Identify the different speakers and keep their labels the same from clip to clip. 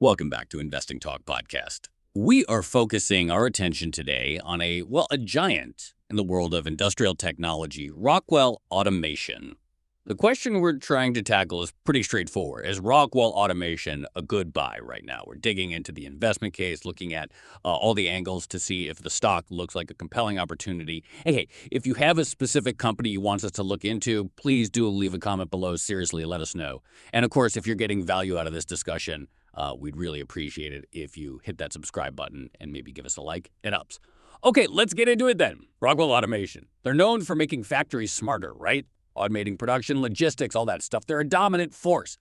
Speaker 1: Welcome back to Investing Talk Podcast. We are focusing our attention today on a giant in the world of industrial technology, Rockwell Automation. The question we're trying to tackle is pretty straightforward. Is Rockwell Automation a good buy right now? We're digging into the investment case, looking at all the angles to see if the stock looks like a compelling opportunity. Hey, if you have a specific company you want us to look into, please do leave a comment below. Seriously, let us know. And of course, if you're getting value out of this discussion, we'd really appreciate it if you hit that subscribe button and maybe give us a like. It helps. Okay, let's get into it then. Rockwell Automation. They're known for making factories smarter, right? Automating production, logistics, all that stuff. They're a dominant force.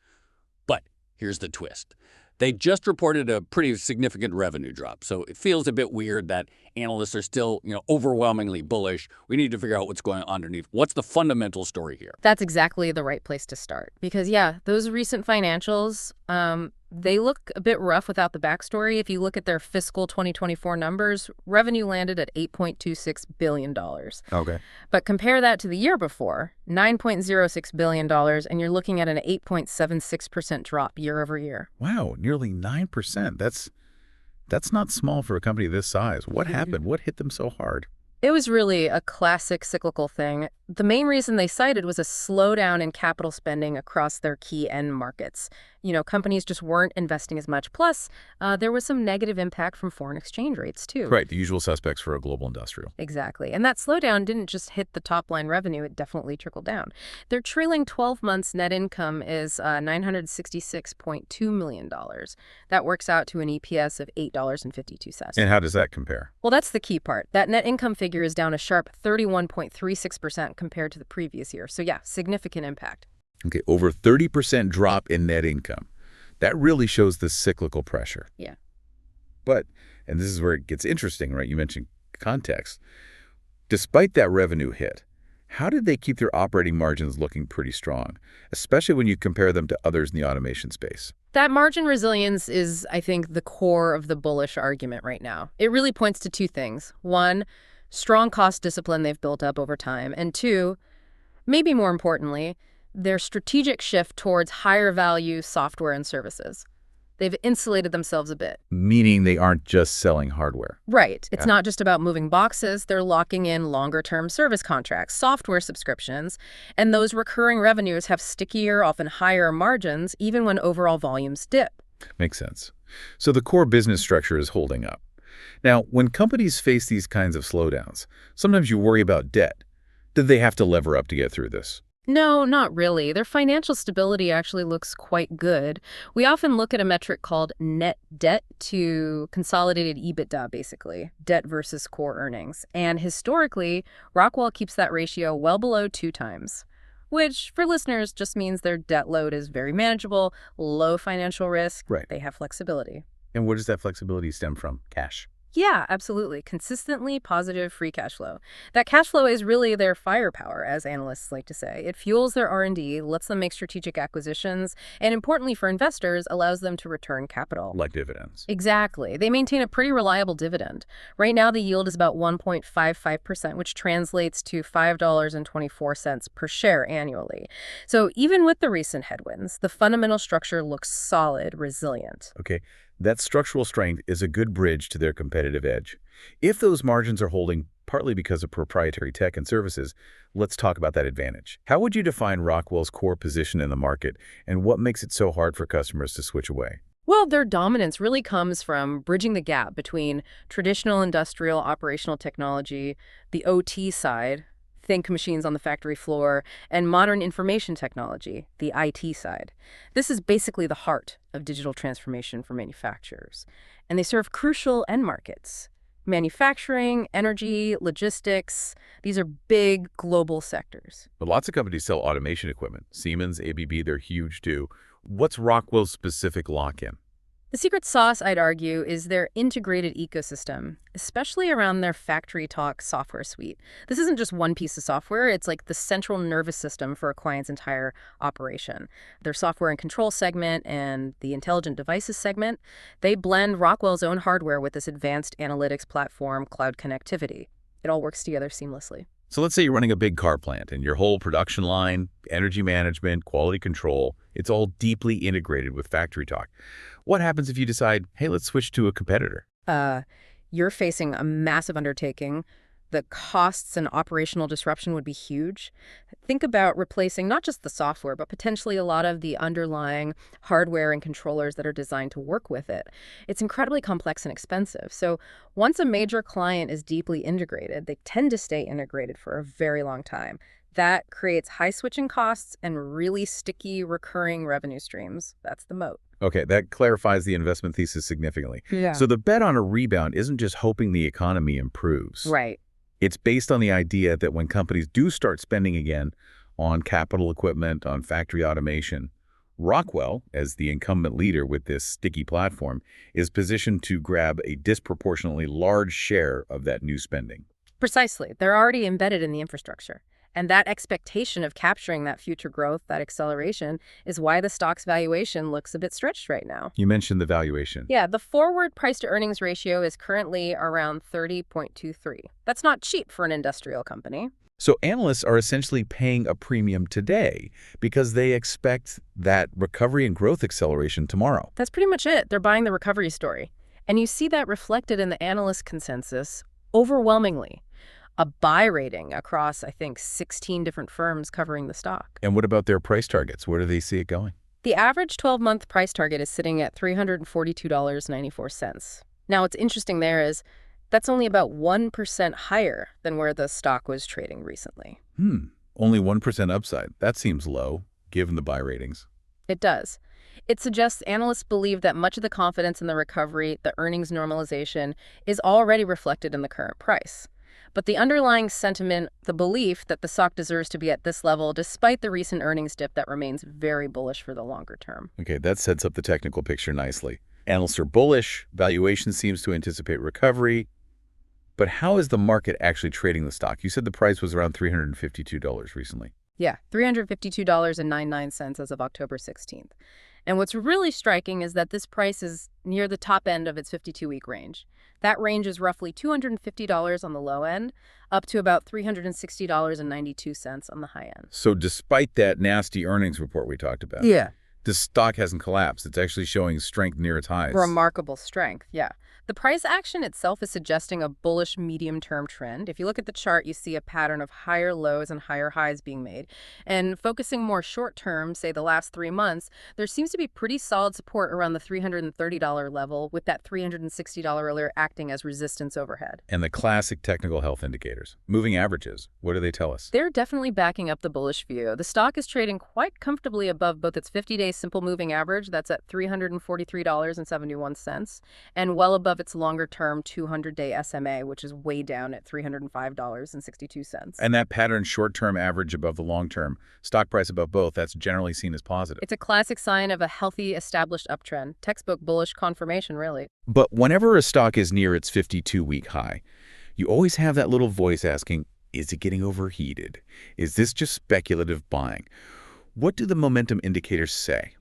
Speaker 1: But here's the twist. They just reported a pretty significant revenue drop. So it feels a bit weird that analysts are still, overwhelmingly bullish. We need to figure out what's going on underneath. What's the fundamental story here?
Speaker 2: That's exactly the right place to start. Because, those recent financials, they look a bit rough without the backstory. If you look at their fiscal 2024 numbers, revenue landed at $8.26 billion.
Speaker 3: Okay. But
Speaker 2: compare that to the year before, $9.06 billion, and you're looking at an 8.76% drop year over year.
Speaker 3: Wow, nearly 9%. That's not small for a company this size. What happened? What hit them so hard?
Speaker 2: It was really a classic cyclical thing. The main reason they cited was a slowdown in capital spending across their key end markets. Companies just weren't investing as much. Plus, there was some negative impact from foreign exchange rates, too.
Speaker 3: Right, the usual suspects for a global industrial.
Speaker 2: Exactly. And that slowdown didn't just hit the top-line revenue. It definitely trickled down. Their trailing 12 months net income is $966.2 million. That works out to an EPS of $8.52.
Speaker 3: And how does that compare?
Speaker 2: Well, that's the key part. That net income figure is down a sharp 31.36% compared to the previous year. So, significant impact.
Speaker 3: Okay, over 30% drop in net income. That really shows the cyclical pressure.
Speaker 2: Yeah.
Speaker 3: But, and this is where it gets interesting, right? You mentioned context. Despite that revenue hit, how did they keep their operating margins looking pretty strong, especially when you compare them to others in the automation space?
Speaker 2: That margin resilience is, I think, the core of the bullish argument right now. It really points to two things. One, strong cost discipline they've built up over time. And two, maybe more importantly, their strategic shift towards higher value software and services. They've insulated themselves a bit.
Speaker 3: Meaning they aren't just selling hardware.
Speaker 2: Right. It's not just about moving boxes. They're locking in longer-term service contracts, software subscriptions, and those recurring revenues have stickier, often higher margins, even when overall volumes dip.
Speaker 3: Makes sense. So the core business structure is holding up. Now, when companies face these kinds of slowdowns, sometimes you worry about debt. Did they have to lever up to get through this?
Speaker 2: No, not really. Their financial stability actually looks quite good. We often look at a metric called net debt to consolidated EBITDA, basically, debt versus core earnings. And historically, Rockwell keeps that ratio well below 2 times, which for listeners just means their debt load is very manageable, low financial risk.
Speaker 3: Right.
Speaker 2: They have flexibility.
Speaker 3: And where does that flexibility stem from? Cash.
Speaker 2: Yeah, absolutely. Consistently positive free cash flow. That cash flow is really their firepower, as analysts like to say. It fuels their R&D, lets them make strategic acquisitions, and importantly for investors, allows them to return capital.
Speaker 3: Like dividends.
Speaker 2: Exactly. They maintain a pretty reliable dividend. Right now, the yield is about 1.55%, which translates to $5.24 per share annually. So even with the recent headwinds, the fundamental structure looks solid, resilient.
Speaker 3: Okay. That structural strength is a good bridge to their competitive edge. If those margins are holding partly because of proprietary tech and services, let's talk about that advantage. How would you define Rockwell's core position in the market, and what makes it so hard for customers to switch away?
Speaker 2: Well, their dominance really comes from bridging the gap between traditional industrial operational technology, the OT side, think machines on the factory floor, and modern information technology, the IT side. This is basically the heart of digital transformation for manufacturers. And they serve crucial end markets. Manufacturing, energy, logistics, these are big global sectors.
Speaker 3: But lots of companies sell automation equipment. Siemens, ABB, they're huge too. What's Rockwell's specific lock-in?
Speaker 2: The secret sauce, I'd argue, is their integrated ecosystem, especially around their FactoryTalk software suite. This isn't just one piece of software. It's like the central nervous system for a client's entire operation. Their software and control segment and the intelligent devices segment, they blend Rockwell's own hardware with this advanced analytics platform, cloud connectivity. It all works together seamlessly.
Speaker 3: So let's say you're running a big car plant and your whole production line, energy management, quality control, it's all deeply integrated with FactoryTalk. What happens if you decide, hey, let's switch to a competitor?
Speaker 2: You're facing a massive undertaking. The costs and operational disruption would be huge. Think about replacing not just the software, but potentially a lot of the underlying hardware and controllers that are designed to work with it. It's incredibly complex and expensive. So once a major client is deeply integrated, they tend to stay integrated for a very long time. That creates high switching costs and really sticky recurring revenue streams. That's the moat.
Speaker 3: Okay, that clarifies the investment thesis significantly.
Speaker 2: Yeah.
Speaker 3: So the bet on a rebound isn't just hoping the economy improves.
Speaker 2: Right.
Speaker 3: It's based on the idea that when companies do start spending again on capital equipment, on factory automation, Rockwell, as the incumbent leader with this sticky platform, is positioned to grab a disproportionately large share of that new spending.
Speaker 2: Precisely. They're already embedded in the infrastructure. And that expectation of capturing that future growth, that acceleration, is why the stock's valuation looks a bit stretched right now.
Speaker 3: You mentioned the valuation.
Speaker 2: Yeah, the forward price-to-earnings ratio is currently around 30.23. That's not cheap for an industrial company.
Speaker 3: So analysts are essentially paying a premium today because they expect that recovery and growth acceleration tomorrow.
Speaker 2: That's pretty much it. They're buying the recovery story. And you see that reflected in the analyst consensus overwhelmingly. A buy rating across, I think, 16 different firms covering the stock.
Speaker 3: And what about their price targets? Where do they see it going?
Speaker 2: The average 12-month price target is sitting at $342.94. Now, what's interesting there is that's only about 1% higher than where the stock was trading recently.
Speaker 3: Only 1% upside. That seems low, given the buy ratings.
Speaker 2: It does. It suggests analysts believe that much of the confidence in the recovery, the earnings normalization, is already reflected in the current price. But the underlying sentiment, the belief that the stock deserves to be at this level despite the recent earnings dip, that remains very bullish for the longer term.
Speaker 3: Okay, that sets up the technical picture nicely. Analysts are bullish, valuation seems to anticipate recovery. But how is the market actually trading the stock? You said the price was around $352 recently.
Speaker 2: Yeah, $352.99 as of October 16th. And what's really striking is that this price is near the top end of its 52-week range. That range is roughly $250 on the low end, up to about $360.92 on the high end.
Speaker 3: So despite that nasty earnings report we talked about, the stock hasn't collapsed. It's actually showing strength near its highs.
Speaker 2: Remarkable strength, yeah. The price action itself is suggesting a bullish medium-term trend. If you look at the chart, you see a pattern of higher lows and higher highs being made. And focusing more short-term, say the last 3 months, there seems to be pretty solid support around the $330 level, with that $360 earlier acting as resistance overhead.
Speaker 3: And the classic technical health indicators. Moving averages, what do they tell us?
Speaker 2: They're definitely backing up the bullish view. The stock is trading quite comfortably above both its 50-day simple moving average, that's at $343.71, and well above its longer-term 200-day SMA, which is way down at $305.62.
Speaker 3: And that pattern short-term average above the long-term, stock price above both, that's generally seen as positive.
Speaker 2: It's a classic sign of a healthy, established uptrend. Textbook bullish confirmation, really.
Speaker 3: But whenever a stock is near its 52-week high, you always have that little voice asking, is it getting overheated? Is this just speculative buying? What do the momentum indicators say?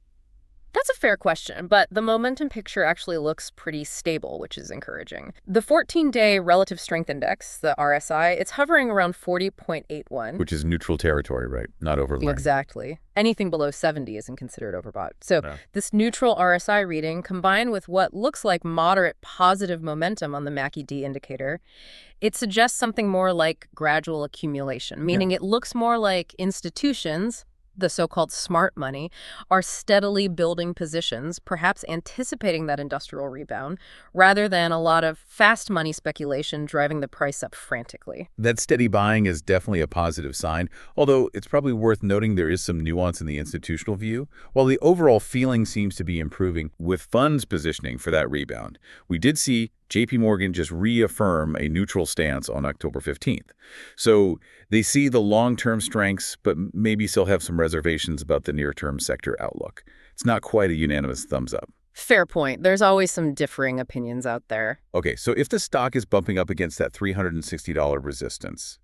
Speaker 2: That's a fair question, but the momentum picture actually looks pretty stable, which is encouraging. The 14-day Relative Strength Index, the RSI, it's hovering around 40.81.
Speaker 3: Which is neutral territory, right? Not overlearning.
Speaker 2: Exactly. Anything below 70 isn't considered overbought. So this neutral RSI reading, combined with what looks like moderate positive momentum on the MACD indicator, it suggests something more like gradual accumulation, meaning it looks more like institutions, the so-called smart money, are steadily building positions, perhaps anticipating that industrial rebound, rather than a lot of fast money speculation driving the price up frantically.
Speaker 3: That steady buying is definitely a positive sign, although it's probably worth noting there is some nuance in the institutional view. While the overall feeling seems to be improving with funds positioning for that rebound, we did see JP Morgan just reaffirm a neutral stance on October 15th. So they see the long-term strengths, but maybe still have some reservations about the near-term sector outlook. It's not quite a unanimous thumbs up.
Speaker 2: Fair point. There's always some differing opinions out there.
Speaker 3: Okay, so if the stock is bumping up against that $360 resistance,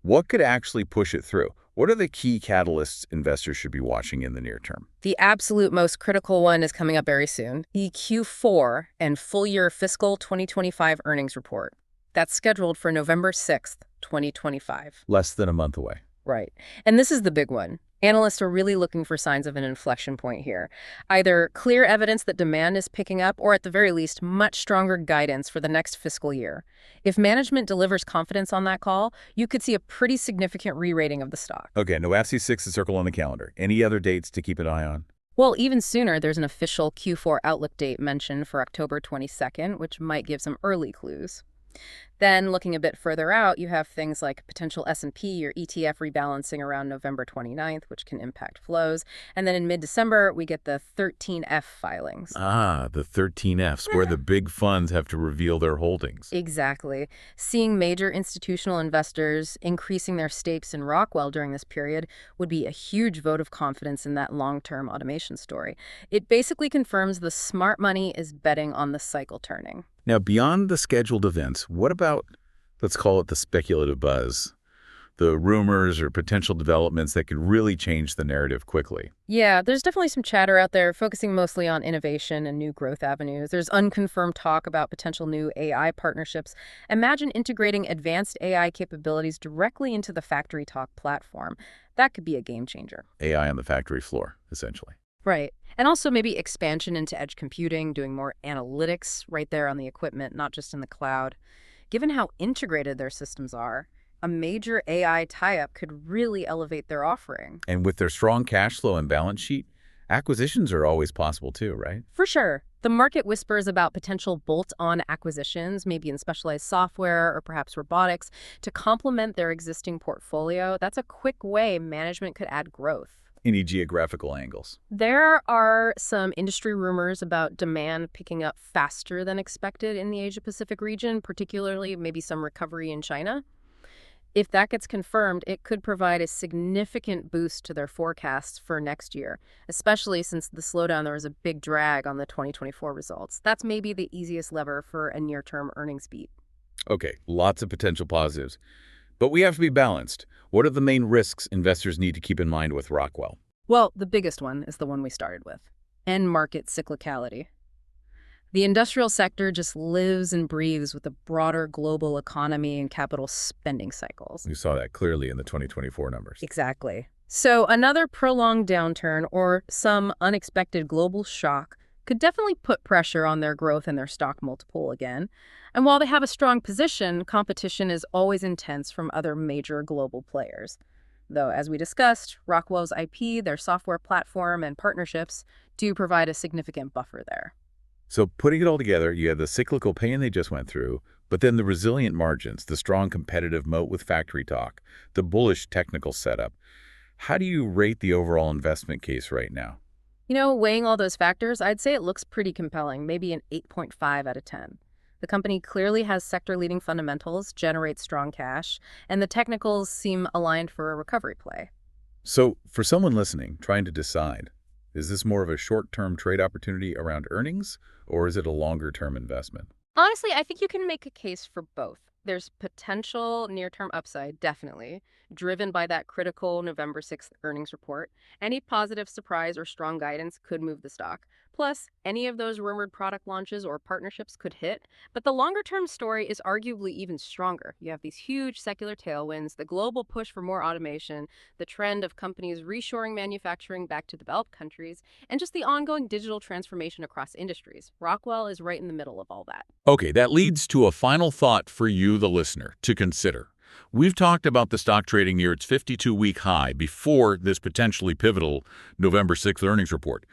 Speaker 3: what could actually push it through? What are the key catalysts investors should be watching in the near term?
Speaker 2: The absolute most critical one is coming up very soon, the Q4 and full-year fiscal 2025 earnings report. That's scheduled for November 6th, 2025.
Speaker 3: Less than a month away.
Speaker 2: Right. And this is the big one. Analysts are really looking for signs of an inflection point here. Either clear evidence that demand is picking up, or at the very least, much stronger guidance for the next fiscal year. If management delivers confidence on that call, you could see a pretty significant re-rating of the stock.
Speaker 3: Okay, no FC6 to circle on the calendar. Any other dates to keep an eye on?
Speaker 2: Well, even sooner, there's an official Q4 outlook date mentioned for October 22nd, which might give some early clues. Then, looking a bit further out, you have things like potential S&P or ETF rebalancing around November 29th, which can impact flows. And then in mid-December, we get the 13F filings.
Speaker 3: Ah, the 13Fs, where the big funds have to reveal their holdings.
Speaker 2: Exactly. Seeing major institutional investors increasing their stakes in Rockwell during this period would be a huge vote of confidence in that long-term automation story. It basically confirms the smart money is betting on the cycle turning.
Speaker 3: Now, beyond the scheduled events, what about, let's call it the speculative buzz, the rumors or potential developments that could really change the narrative quickly?
Speaker 2: Yeah, there's definitely some chatter out there focusing mostly on innovation and new growth avenues. There's unconfirmed talk about potential new AI partnerships. Imagine integrating advanced AI capabilities directly into the Factory Talk platform. That could be a game changer.
Speaker 3: AI on the factory floor, essentially.
Speaker 2: Right. And also maybe expansion into edge computing, doing more analytics right there on the equipment, not just in the cloud. Given how integrated their systems are, a major AI tie-up could really elevate their offering.
Speaker 3: And with their strong cash flow and balance sheet, acquisitions are always possible too, right?
Speaker 2: For sure. The market whispers about potential bolt-on acquisitions, maybe in specialized software or perhaps robotics, to complement their existing portfolio. That's a quick way management could add growth.
Speaker 3: Any geographical angles?
Speaker 2: There are some industry rumors about demand picking up faster than expected in the Asia-Pacific region, particularly maybe some recovery in China. If that gets confirmed, it could provide a significant boost to their forecasts for next year, especially since the slowdown, there was a big drag on the 2024 results. That's maybe the easiest lever for a near-term earnings beat.
Speaker 3: Okay, lots of potential positives. But we have to be balanced. What are the main risks investors need to keep in mind with Rockwell?
Speaker 2: Well, the biggest one is the one we started with: end market cyclicality. The industrial sector just lives and breathes with the broader global economy and capital spending cycles.
Speaker 3: We saw that clearly in the 2024 numbers.
Speaker 2: Exactly. So another prolonged downturn or some unexpected global shock could definitely put pressure on their growth and their stock multiple again. And while they have a strong position, competition is always intense from other major global players. Though, as we discussed, Rockwell's IP, their software platform, and partnerships do provide a significant buffer there.
Speaker 3: So putting it all together, you have the cyclical pain they just went through, but then the resilient margins, the strong competitive moat with Factory Talk, the bullish technical setup. How do you rate the overall investment case right now?
Speaker 2: You know, weighing all those factors, I'd say it looks pretty compelling, maybe an 8.5 out of 10. The company clearly has sector-leading fundamentals, generates strong cash, and the technicals seem aligned for a recovery play.
Speaker 3: So for someone listening, trying to decide, is this more of a short-term trade opportunity around earnings, or is it a longer-term investment?
Speaker 2: Honestly, I think you can make a case for both. There's potential near-term upside, definitely, driven by that critical November 6th earnings report. Any positive surprise or strong guidance could move the stock. Plus, any of those rumored product launches or partnerships could hit. But the longer-term story is arguably even stronger. You have these huge secular tailwinds, the global push for more automation, the trend of companies reshoring manufacturing back to developed countries, and just the ongoing digital transformation across industries. Rockwell is right in the middle of all that.
Speaker 4: Okay, that leads to a final thought for you, the listener, to consider. We've talked about the stock trading near its 52-week high before this potentially pivotal November 6th earnings report.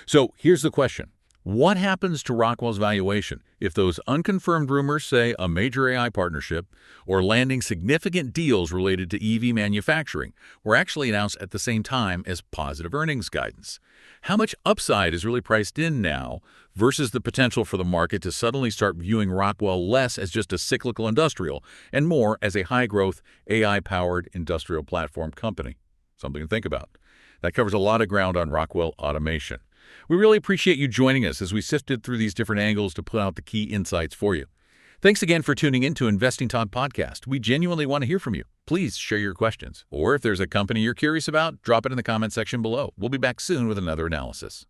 Speaker 4: So here's the question. What happens to Rockwell's valuation if those unconfirmed rumors, say a major AI partnership or landing significant deals related to EV manufacturing, were actually announced at the same time as positive earnings guidance? How much upside is really priced in now versus the potential for the market to suddenly start viewing Rockwell less as just a cyclical industrial and more as a high-growth, AI-powered industrial platform company? Something to think about. That covers a lot of ground on Rockwell Automation. We really appreciate you joining us as we sifted through these different angles to put out the key insights for you. Thanks again for tuning in to Investing Talk Podcast. We genuinely want to hear from you. Please share your questions. Or if there's a company you're curious about, drop it in the comment section below. We'll be back soon with another analysis.